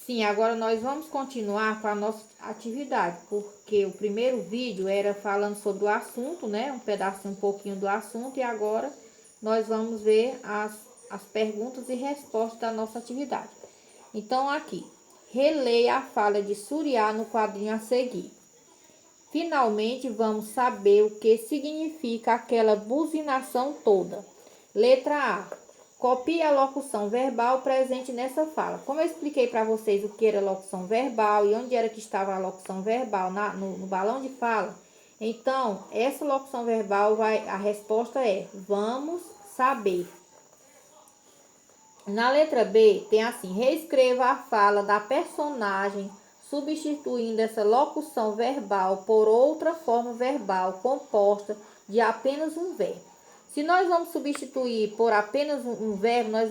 Sim, agora nós vamos continuar com a nossa atividade, porque o primeiro vídeo era falando sobre o assunto, né? Um pedacinho, um pouquinho do assunto, e agora nós vamos ver as perguntas e respostas da nossa atividade. Então, aqui, releia a fala de Suriá no quadrinho a seguir. Finalmente, vamos saber o que significa aquela buzinação toda. Letra A. Copie a locução verbal presente nessa fala. Como eu expliquei para vocês o que era locução verbal e onde era que estava a locução verbal no balão de fala, então, essa locução verbal a resposta é: vamos saber. Na letra B, tem assim: reescreva a fala da personagem, substituindo essa locução verbal por outra forma verbal composta de apenas um verbo. Se nós vamos substituir por apenas um verbo, nós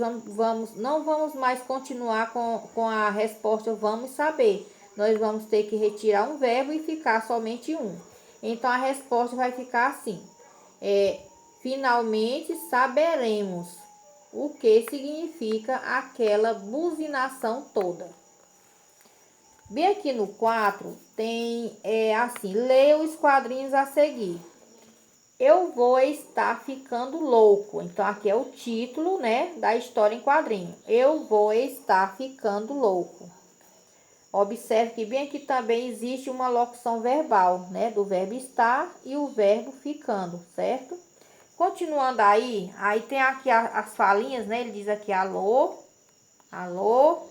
não vamos mais continuar com a resposta vamos saber. Nós vamos ter que retirar um verbo e ficar somente um. Então, a resposta vai ficar assim: finalmente saberemos o que significa aquela buzinação toda. Bem aqui no 4 tem assim: leia os quadrinhos a seguir. Eu vou estar ficando louco. Então, aqui é o título, né, da história em quadrinho. Eu vou estar ficando louco. Observe que bem aqui também existe uma locução verbal, né, do verbo estar e o verbo ficando, certo? Continuando aí tem aqui as falinhas, né? Ele diz aqui alô, alô.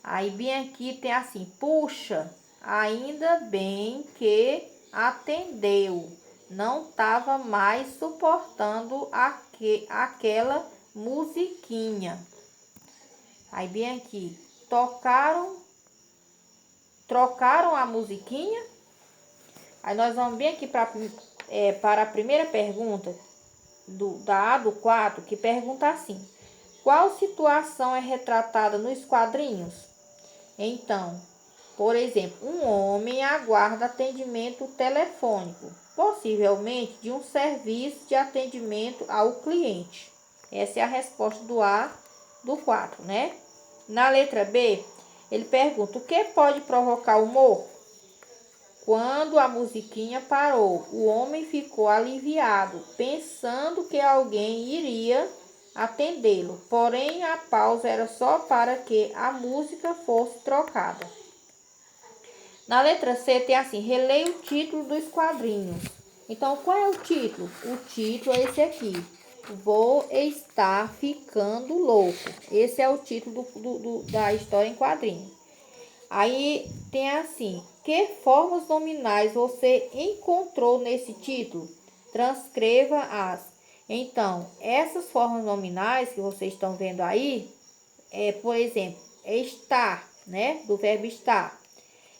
Aí bem aqui tem assim: puxa, ainda bem que atendeu. Não estava mais suportando aquela musiquinha. Aí bem aqui: trocaram a musiquinha. Aí nós vamos bem aqui para a primeira pergunta da A do 4, que pergunta assim: qual situação é retratada nos quadrinhos? Então, por exemplo, um homem aguarda atendimento telefônico, possivelmente de um serviço de atendimento ao cliente. Essa é a resposta do A do 4, né? Na letra B, ele pergunta: o que pode provocar humor? Quando a musiquinha parou, o homem ficou aliviado, pensando que alguém iria atendê-lo. Porém, a pausa era só para que a música fosse trocada. Na letra C tem assim: releia o título dos quadrinhos. Então, qual é o título? O título é esse aqui: Vou estar ficando louco. Esse é o título da história em quadrinho. Aí tem assim: que formas nominais você encontrou nesse título? Transcreva as. Então, essas formas nominais que vocês estão vendo aí, por exemplo, é estar, né? Do verbo estar.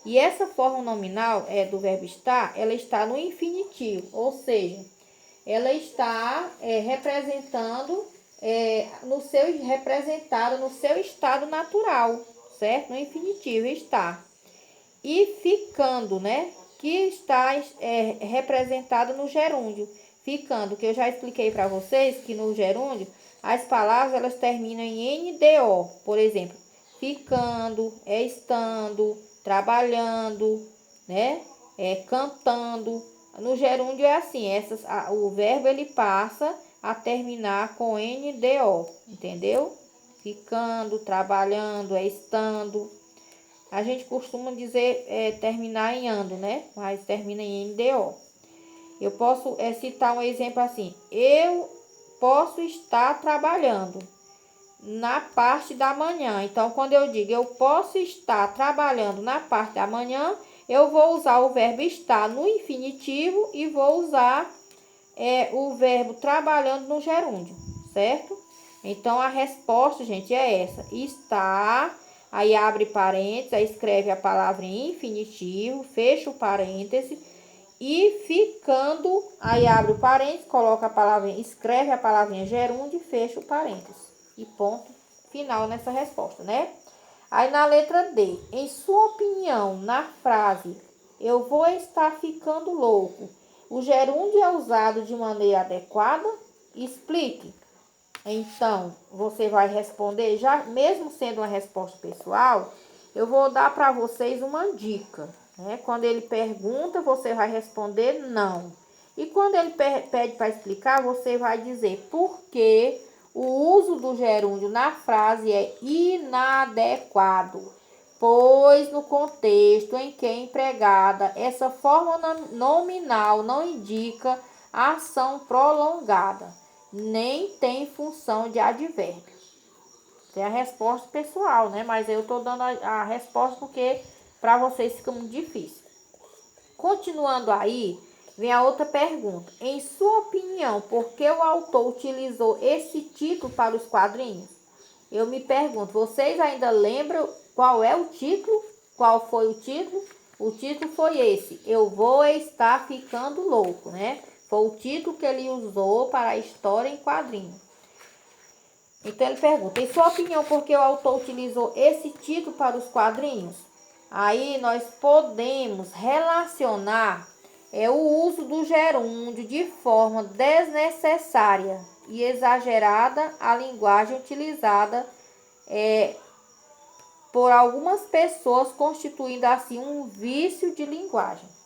E essa forma nominal do verbo estar, ela está no infinitivo, ou seja, ela está representada no seu estado natural, certo? No infinitivo está. E ficando, né? Que está representado no gerúndio. Ficando, que eu já expliquei para vocês que no gerúndio as palavras elas terminam em NDO. Por exemplo, ficando, estando, trabalhando, né? Cantando. No gerúndio é assim, o verbo ele passa a terminar com NDO, entendeu? Ficando, trabalhando, estando. A gente costuma dizer terminar em ando, né? Mas termina em NDO. Eu posso citar um exemplo assim: eu posso estar trabalhando na parte da manhã. Então, quando eu digo eu posso estar trabalhando na parte da manhã, eu vou usar o verbo estar no infinitivo e vou usar o verbo trabalhando no gerúndio, certo? Então, a resposta, gente, é essa: está, aí abre parênteses, aí escreve a palavra em infinitivo, fecha o parêntese, e ficando, aí abre o parênteses, coloca a palavra, escreve a palavrinha gerúndio e fecha o parênteses. E ponto final nessa resposta, né? Aí na letra D, em sua opinião, na frase eu vou estar ficando louco, o gerúndio é usado de maneira adequada? Explique. Então, você vai responder, já mesmo sendo uma resposta pessoal, eu vou dar para vocês uma dica, né? Quando ele pergunta, você vai responder não. E quando ele pede para explicar, você vai dizer por que o uso do gerúndio na frase é inadequado, pois no contexto em que é empregada, essa forma nominal não indica ação prolongada, nem tem função de advérbio. Tem a resposta pessoal, né? Mas eu tô dando a resposta porque para vocês fica muito difícil. Continuando aí, vem a outra pergunta. Em sua opinião, por que o autor utilizou esse título para os quadrinhos? Eu me pergunto, vocês ainda lembram qual é o título? Qual foi o título? O título foi esse, Eu Vou Estar Ficando Louco, né? Foi o título que ele usou para a história em quadrinhos. Então ele pergunta, em sua opinião, por que o autor utilizou esse título para os quadrinhos? Aí nós podemos relacionar o uso do gerúndio de forma desnecessária e exagerada à linguagem utilizada por algumas pessoas, constituindo assim um vício de linguagem.